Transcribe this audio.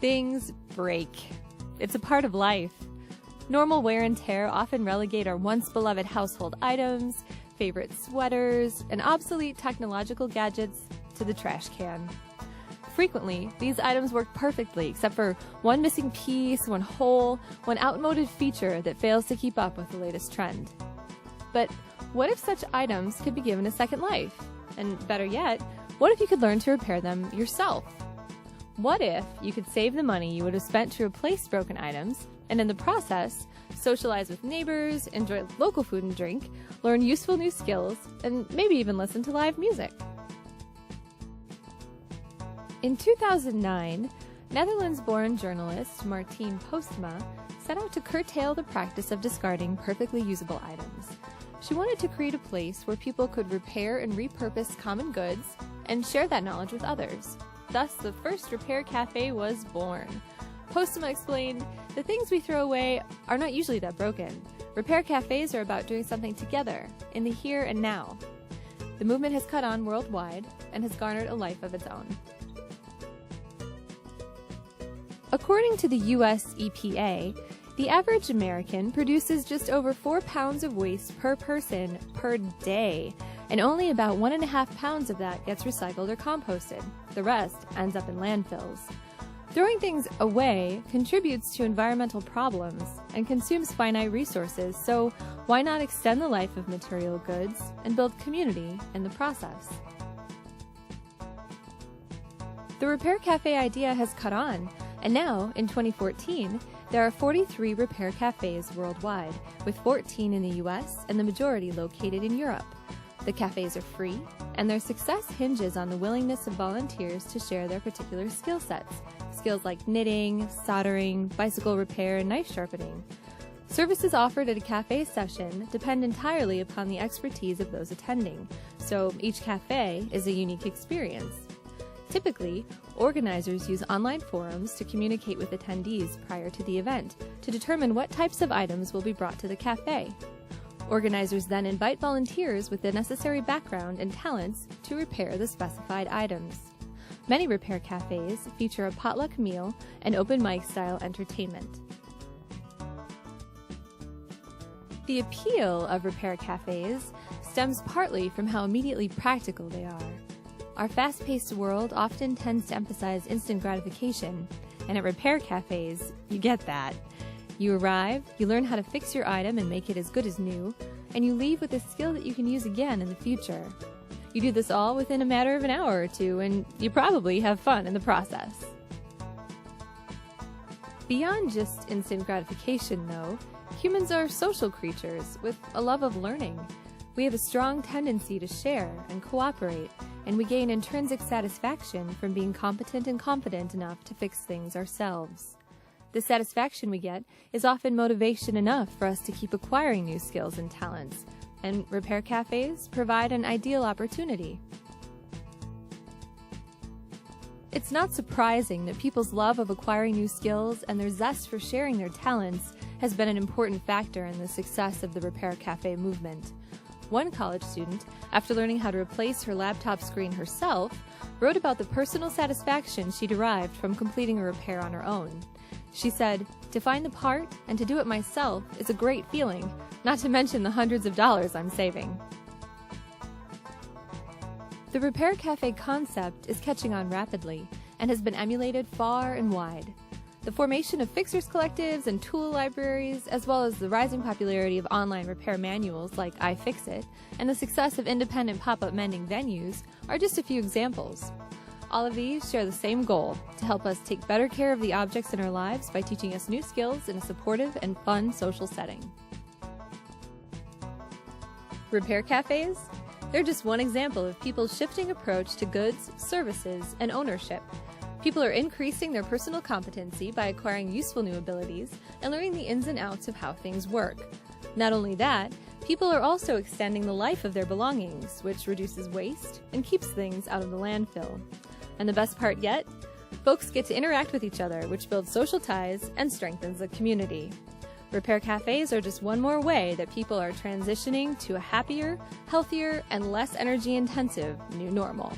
Things break. It's a part of life. Normal wear and tear often relegate our once beloved household items, favorite sweaters, and obsolete technological gadgets to the trash can. Frequently, these items work perfectly except for one missing piece, one hole, one outmoded feature that fails to keep up with the latest trend. But what if such items could be given a second life? And better yet, what if you could learn to repair them yourself? What if you could save the money you would have spent to replace broken items, and in the process, socialize with neighbors, enjoy local food and drink, learn useful new skills, and maybe even listen to live music? In 2009, Netherlands-born journalist Martine Postma set out to curtail the practice of discarding perfectly usable items. She wanted to create a place where people could repair and repurpose common goods and share that knowledge with others. Thus, the first Repair Cafe was born. Postma explained, "The things we throw away are not usually that broken. Repair cafes are about doing something together, in the here and now." The movement has caught on worldwide and has garnered a life of its own. According to the US EPA, the average American produces just over 4 pounds of waste per person per day, and only about 1.5 pounds of that gets recycled or composted. The rest ends up in landfills. Throwing things away contributes to environmental problems and consumes finite resources, so why not extend the life of material goods and build community in the process? The Repair Cafe idea has caught on, and now, in 2014, there are 43 repair cafes worldwide, with 14 in the US and the majority located in Europe. The cafes are free, and their success hinges on the willingness of volunteers to share their particular skill sets, skills like knitting, soldering, bicycle repair, and knife sharpening. Services offered at a cafe session depend entirely upon the expertise of those attending, so each cafe is a unique experience. Typically, organizers use online forums to communicate with attendees prior to the event to determine what types of items will be brought to the cafe. Organizers then invite volunteers with the necessary background and talents to repair the specified items. Many repair cafes feature a potluck meal and open mic style entertainment. The appeal of repair cafes stems partly from how immediately practical they are. Our fast-paced world often tends to emphasize instant gratification, and at repair cafes, you get that. You arrive, you learn how to fix your item and make it as good as new, and you leave with a skill that you can use again in the future. You do this all within a matter of an hour or two, and you probably have fun in the process. Beyond just instant gratification, though, humans are social creatures with a love of learning. We have a strong tendency to share and cooperate, and we gain intrinsic satisfaction from being competent and confident enough to fix things ourselves. The satisfaction we get is often motivation enough for us to keep acquiring new skills and talents, and repair cafes provide an ideal opportunity. It's not surprising that people's love of acquiring new skills and their zest for sharing their talents has been an important factor in the success of the repair cafe movement. One college student, after learning how to replace her laptop screen herself, wrote about the personal satisfaction she derived from completing a repair on her own. She said, "To find the part and to do it myself is a great feeling, not to mention the hundreds of dollars I'm saving." The repair cafe concept is catching on rapidly and has been emulated far and wide. The formation of fixers collectives and tool libraries, as well as the rising popularity of online repair manuals like iFixit, and the success of independent pop-up mending venues are just a few examples. All of these share the same goal, to help us take better care of the objects in our lives by teaching us new skills in a supportive and fun social setting. Repair cafes? They're just one example of people's shifting approach to goods, services, and ownership. People are increasing their personal competency by acquiring useful new abilities and learning the ins and outs of how things work. Not only that, people are also extending the life of their belongings, which reduces waste and keeps things out of the landfill. And the best part yet? Folks get to interact with each other, which builds social ties and strengthens the community. Repair cafes are just one more way that people are transitioning to a happier, healthier, and less energy-intensive new normal.